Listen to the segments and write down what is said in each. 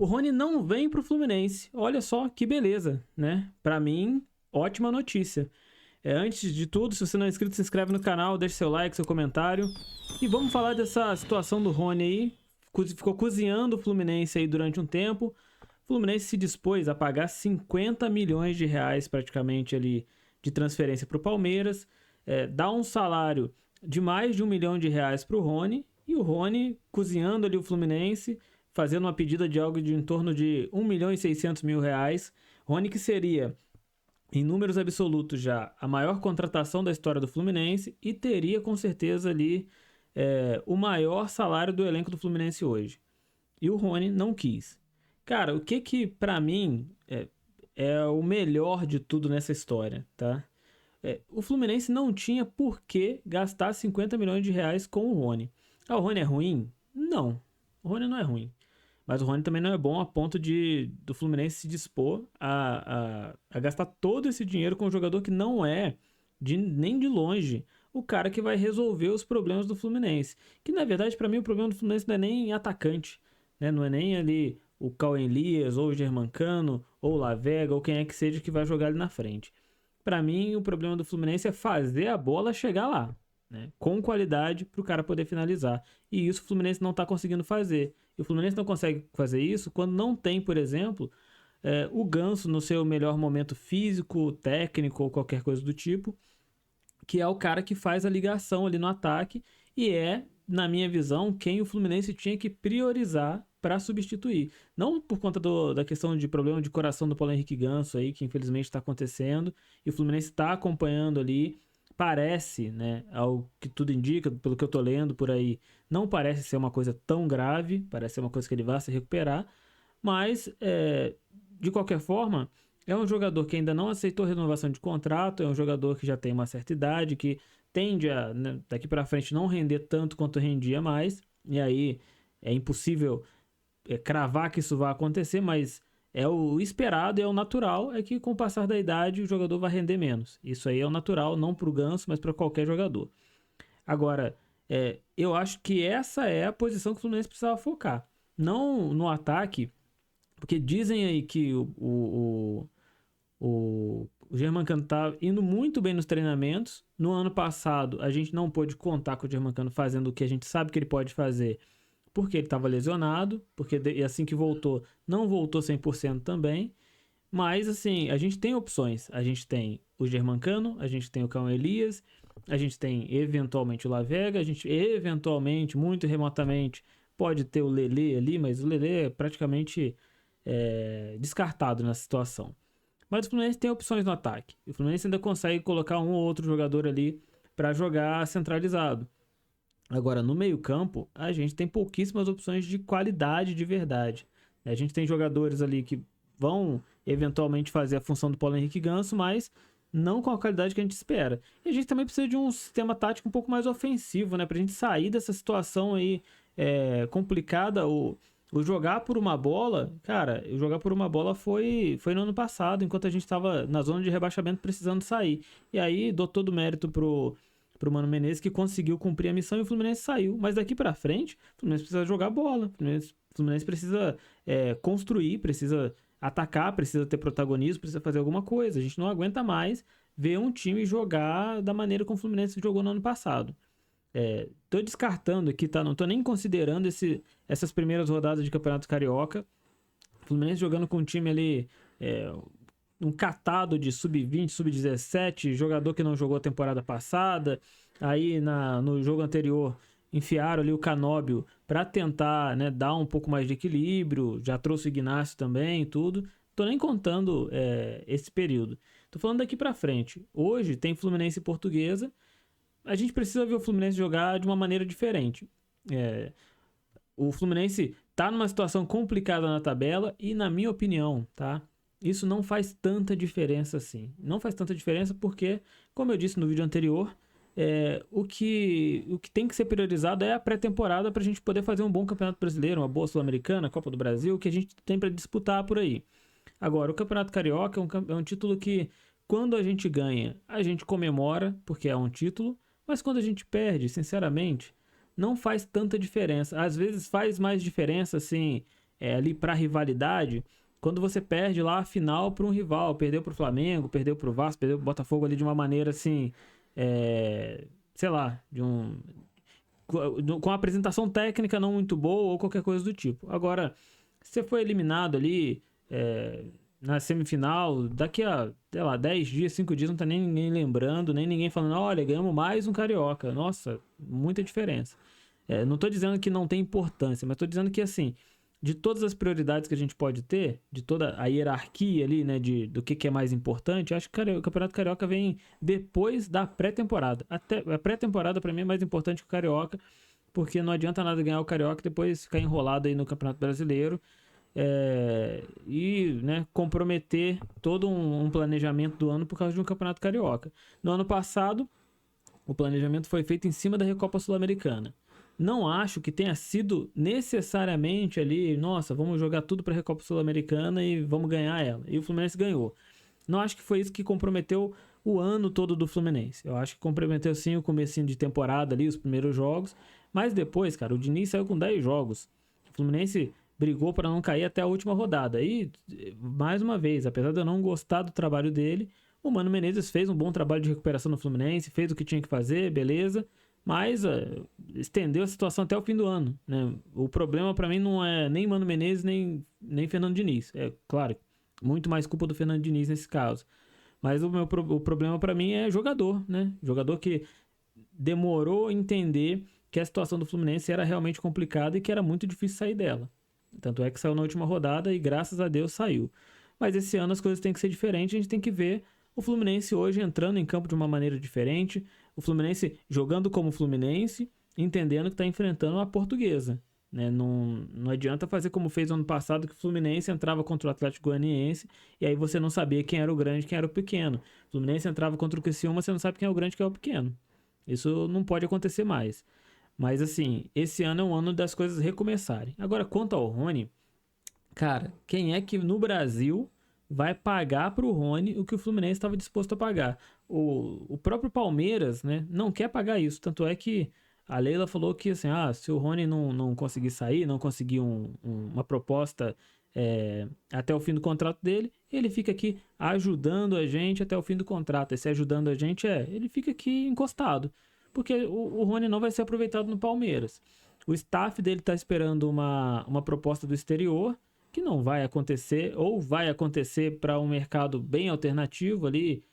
O Rony não vem pro Fluminense. Olha só que beleza, né? Pra mim, ótima notícia. Antes de tudo, se você não é inscrito, se inscreve no canal, deixa seu like, seu comentário. E vamos falar dessa situação do Rony aí. Ficou cozinhando o Fluminense aí durante um tempo. O Fluminense se dispôs a pagar 50 milhões de reais praticamente ali de transferência para o Palmeiras. Dá um salário de mais de R$ 1 milhão para o Rony. E o Rony cozinhando ali o Fluminense, fazendo uma pedida de algo de em torno de R$ 1.600.000. Rony que seria, em números absolutos já, a maior contratação da história do Fluminense e teria com certeza ali o maior salário do elenco do Fluminense hoje. E o Rony não quis. Cara, o que pra mim é o melhor de tudo nessa história, tá? O Fluminense não tinha por que gastar 50 milhões de reais com o Rony. O Rony é ruim? Não. O Rony não é ruim. Mas o Rony também não é bom a ponto do Fluminense se dispor a gastar todo esse dinheiro com um jogador que não é, nem de longe, o cara que vai resolver os problemas do Fluminense. Que, na verdade, para mim, o problema do Fluminense não é nem atacante, né? Não é nem ali o Cauê Elias, ou o Germancano, ou o Lavega, ou quem é que seja que vai jogar ali na frente. Para mim, o problema do Fluminense é fazer a bola chegar lá, né? Com qualidade para o cara poder finalizar. E isso o Fluminense não está conseguindo fazer. E o Fluminense não consegue fazer isso quando não tem, por exemplo, o Ganso no seu melhor momento físico, técnico ou qualquer coisa do tipo, que é o cara que faz a ligação ali no ataque e na minha visão, quem o Fluminense tinha que priorizar para substituir. Não por conta da questão de problema de coração do Paulo Henrique Ganso aí, que infelizmente está acontecendo, e o Fluminense está acompanhando ali. Parece, né, ao que tudo indica, pelo que eu tô lendo por aí, não parece ser uma coisa tão grave, parece ser uma coisa que ele vai se recuperar, mas, de qualquer forma, é um jogador que ainda não aceitou renovação de contrato, é um jogador que já tem uma certa idade, que tende a, né, daqui para frente, não render tanto quanto rendia mais, e aí é impossível cravar que isso vai acontecer, mas é o esperado, é o natural, é que com o passar da idade o jogador vai render menos. Isso aí é o natural, não para o Ganso, mas para qualquer jogador. Agora, eu acho que essa é a posição que o Fluminense precisava focar. Não no ataque, porque dizem aí que o Germancano tá indo muito bem nos treinamentos. No ano passado, a gente não pôde contar com o Germancano fazendo o que a gente sabe que ele pode fazer, porque ele estava lesionado, porque assim que voltou, não voltou 100% também. Mas, assim, a gente tem opções. A gente tem o Germancano, a gente tem o Cauê Elias, a gente tem, eventualmente, o Lavega, a gente, eventualmente, muito remotamente, pode ter o Lelê ali, mas o Lelê é praticamente descartado nessa situação. Mas o Fluminense tem opções no ataque. O Fluminense ainda consegue colocar um ou outro jogador ali para jogar centralizado. Agora, no meio-campo, a gente tem pouquíssimas opções de qualidade de verdade. A gente tem jogadores ali que vão eventualmente fazer a função do Paulo Henrique Ganso, mas não com a qualidade que a gente espera. E a gente também precisa de um sistema tático um pouco mais ofensivo, né? Pra gente sair dessa situação aí complicada. O jogar por uma bola, cara, o jogar por uma bola foi no ano passado, enquanto a gente estava na zona de rebaixamento precisando sair. E aí, dou todo o mérito pro Mano Menezes, que conseguiu cumprir a missão e o Fluminense saiu. Mas daqui pra frente, o Fluminense precisa jogar bola. O Fluminense precisa construir, precisa atacar, precisa ter protagonismo, precisa fazer alguma coisa. A gente não aguenta mais ver um time jogar da maneira como o Fluminense jogou no ano passado. Tô descartando aqui, tá? Não tô nem considerando essas primeiras rodadas de Campeonato Carioca. O Fluminense jogando com um time ali, um catado de sub-20, sub-17, jogador que não jogou a temporada passada. Aí no jogo anterior enfiaram ali o Canóbio para tentar, né, dar um pouco mais de equilíbrio. Já trouxe o Ignacio também, tudo. Tô nem contando esse período. Tô falando daqui para frente. Hoje tem Fluminense e Portuguesa. A gente precisa ver o Fluminense jogar de uma maneira diferente. O Fluminense tá numa situação complicada na tabela e, na minha opinião, tá? Isso não faz tanta diferença assim. Não faz tanta diferença porque, como eu disse no vídeo anterior, o que tem que ser priorizado é a pré-temporada para a gente poder fazer um bom Campeonato Brasileiro, uma boa Sul-Americana, Copa do Brasil, que a gente tem para disputar por aí. Agora, o Campeonato Carioca é um título que, quando a gente ganha, a gente comemora, porque é um título, mas quando a gente perde, sinceramente, não faz tanta diferença. Às vezes faz mais diferença, assim, ali pra rivalidade, quando você perde lá a final para um rival, perdeu pro Flamengo, perdeu pro Vasco, perdeu pro Botafogo ali de uma maneira assim, sei lá, com uma apresentação técnica não muito boa ou qualquer coisa do tipo. Agora, se você foi eliminado ali na semifinal, daqui a, sei lá, 10 dias, 5 dias, não tá nem ninguém lembrando, nem ninguém falando, olha, ganhamos mais um Carioca. Nossa, muita diferença. Não tô dizendo que não tem importância, mas tô dizendo que, assim, de todas as prioridades que a gente pode ter, de toda a hierarquia ali, né, do que é mais importante, acho que o Campeonato Carioca vem depois da pré-temporada. Até a pré-temporada, para mim, é mais importante que o Carioca, porque não adianta nada ganhar o Carioca e depois ficar enrolado aí no Campeonato Brasileiro e, né, comprometer todo um planejamento do ano por causa de um Campeonato Carioca. No ano passado, o planejamento foi feito em cima da Recopa Sul-Americana. Não acho que tenha sido necessariamente ali, nossa, vamos jogar tudo para a Recopa Sul-Americana e vamos ganhar ela. E o Fluminense ganhou. Não acho que foi isso que comprometeu o ano todo do Fluminense. Eu acho que comprometeu sim o comecinho de temporada ali, os primeiros jogos. Mas depois, cara, o Diniz saiu com 10 jogos. O Fluminense brigou para não cair até a última rodada. E, mais uma vez, apesar de eu não gostar do trabalho dele, o Mano Menezes fez um bom trabalho de recuperação no Fluminense, fez o que tinha que fazer, beleza, mas estendeu a situação até o fim do ano, né? O problema para mim não é nem Mano Menezes, nem Fernando Diniz. É claro, muito mais culpa do Fernando Diniz nesse caso. Mas o problema para mim é jogador, né? Jogador que demorou a entender que a situação do Fluminense era realmente complicada e que era muito difícil sair dela. Tanto é que saiu na última rodada e graças a Deus saiu. Mas esse ano as coisas têm que ser diferentes, a gente tem que ver o Fluminense hoje entrando em campo de uma maneira diferente, o Fluminense jogando como Fluminense, entendendo que está enfrentando uma Portuguesa. Né? Não adianta fazer como fez no ano passado, que o Fluminense entrava contra o Atlético Goianiense e aí você não sabia quem era o grande e quem era o pequeno. O Fluminense entrava contra o Criciúma, você não sabe quem é o grande e quem é o pequeno. Isso não pode acontecer mais. Mas assim, esse ano é um ano das coisas recomeçarem. Agora, quanto ao Rony, cara, quem é que no Brasil vai pagar pro Rony o que o Fluminense estava disposto a pagar? O próprio Palmeiras, né, não quer pagar isso. Tanto é que a Leila falou que assim, se o Rony não conseguir sair, não conseguir uma proposta até o fim do contrato dele, ele fica aqui ajudando a gente até o fim do contrato. Esse ajudando a gente ele fica aqui encostado. Porque o Rony não vai ser aproveitado no Palmeiras. O staff dele está esperando uma proposta do exterior, que não vai acontecer, ou vai acontecer para um mercado bem alternativo ali,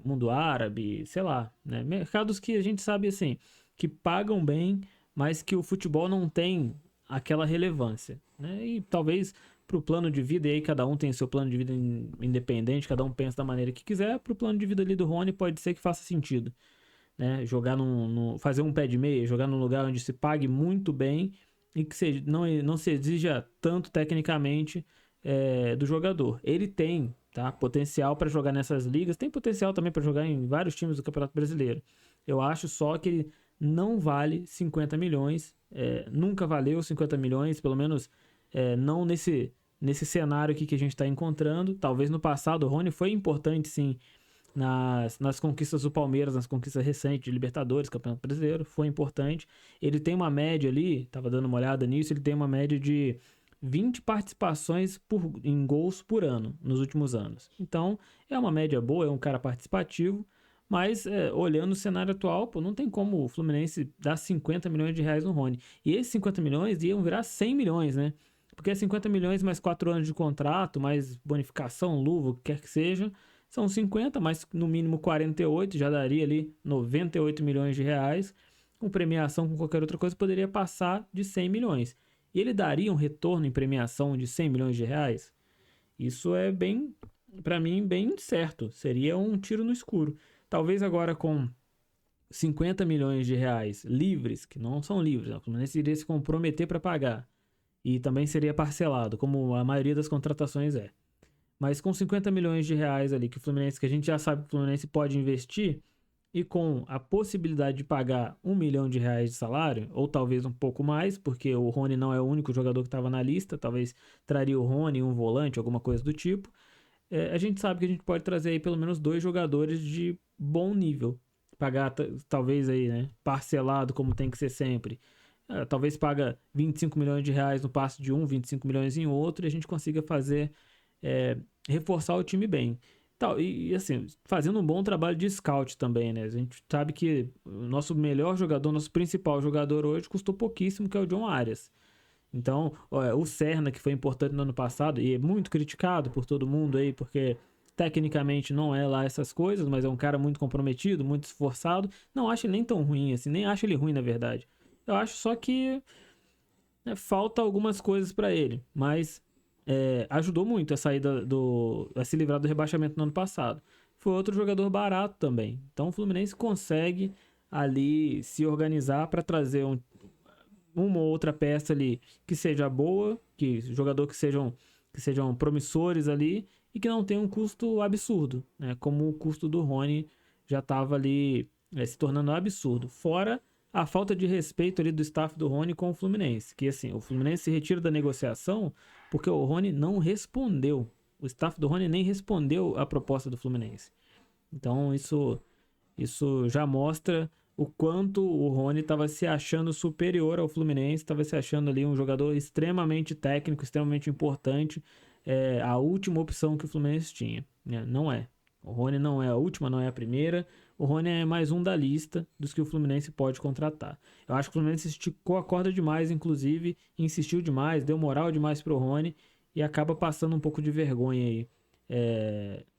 mundo árabe, sei lá, né? Mercados que a gente sabe assim, que pagam bem, mas que o futebol não tem aquela relevância, né? E talvez para o plano de vida, e aí cada um tem seu plano de vida independente, cada um pensa da maneira que quiser, para o plano de vida ali do Rony pode ser que faça sentido. Né? Jogar fazer um pé de meia, jogar num lugar onde se pague muito bem e que não se exija tanto tecnicamente do jogador. Ele tem potencial para jogar nessas ligas, tem potencial também para jogar em vários times do Campeonato Brasileiro. Eu acho só que ele não vale 50 milhões, nunca valeu 50 milhões, pelo menos não nesse cenário aqui que a gente está encontrando. Talvez no passado o Rony foi importante sim, nas conquistas do Palmeiras, nas conquistas recentes de Libertadores, Campeonato Brasileiro, foi importante. Ele tem uma média ali, tava dando uma olhada nisso, ele tem uma média de 20 participações em gols por ano, nos últimos anos. Então, é uma média boa, é um cara participativo, mas olhando o cenário atual, não tem como o Fluminense dar 50 milhões de reais no Rony. E esses 50 milhões iam virar 100 milhões, né? Porque 50 milhões mais 4 anos de contrato, mais bonificação, luva, o que quer que seja, são 50, mas no mínimo 48, já daria ali 98 milhões de reais. Com premiação, com qualquer outra coisa, poderia passar de 100 milhões. E ele daria um retorno em premiação de 100 milhões de reais? Isso é bem, para mim, bem certo. Seria um tiro no escuro. Talvez agora com 50 milhões de reais livres, que não são livres, o Fluminense iria se comprometer para pagar. E também seria parcelado, como a maioria das contratações é. Mas com 50 milhões de reais ali que a gente já sabe que o Fluminense pode investir, e com a possibilidade de pagar 1 milhão de reais de salário, ou talvez um pouco mais, porque o Rony não é o único jogador que estava na lista, talvez traria o Rony, um volante, alguma coisa do tipo, a gente sabe que a gente pode trazer aí pelo menos 2 jogadores de bom nível, pagar talvez aí, né, parcelado como tem que ser sempre, talvez paga 25 milhões de reais no passe de um, 25 milhões em outro, e a gente consiga fazer, reforçar o time bem. E assim, fazendo um bom trabalho de scout também, né? A gente sabe que o nosso melhor jogador, nosso principal jogador hoje custou pouquíssimo, que é o John Arias. Então, o Serna, que foi importante no ano passado, e é muito criticado por todo mundo aí, porque tecnicamente não é lá essas coisas, mas é um cara muito comprometido, muito esforçado. Não acho ele nem tão ruim assim, nem acho ele ruim, na verdade. Eu acho só que, né, falta algumas coisas para ele, mas ajudou muito a saída a se livrar do rebaixamento no ano passado. Foi outro jogador barato também. Então o Fluminense consegue ali se organizar para trazer uma ou outra peça ali que seja boa, jogador que sejam promissores ali e que não tenha um custo absurdo, né? Como o custo do Rony já estava ali se tornando absurdo. Fora a falta de respeito ali do staff do Rony com o Fluminense, que assim, o Fluminense se retira da negociação porque o Rony não respondeu. O staff do Rony nem respondeu a proposta do Fluminense. Então isso já mostra o quanto o Rony estava se achando superior ao Fluminense, estava se achando ali um jogador extremamente técnico, extremamente importante, a última opção que o Fluminense tinha, né? Não é. O Rony não é a última, não é a primeira. O Rony é mais um da lista dos que o Fluminense pode contratar. Eu acho que o Fluminense esticou a corda demais, inclusive, insistiu demais, deu moral demais pro Rony e acaba passando um pouco de vergonha aí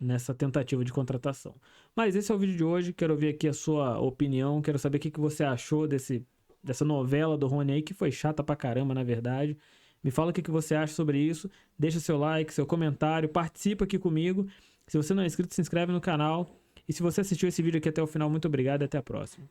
nessa tentativa de contratação. Mas esse é o vídeo de hoje, quero ouvir aqui a sua opinião, quero saber o que você achou dessa novela do Rony aí, que foi chata pra caramba, na verdade. Me fala o que você acha sobre isso, deixa seu like, seu comentário, participa aqui comigo. Se você não é inscrito, se inscreve no canal. E se você assistiu esse vídeo aqui até o final, muito obrigado e até a próxima.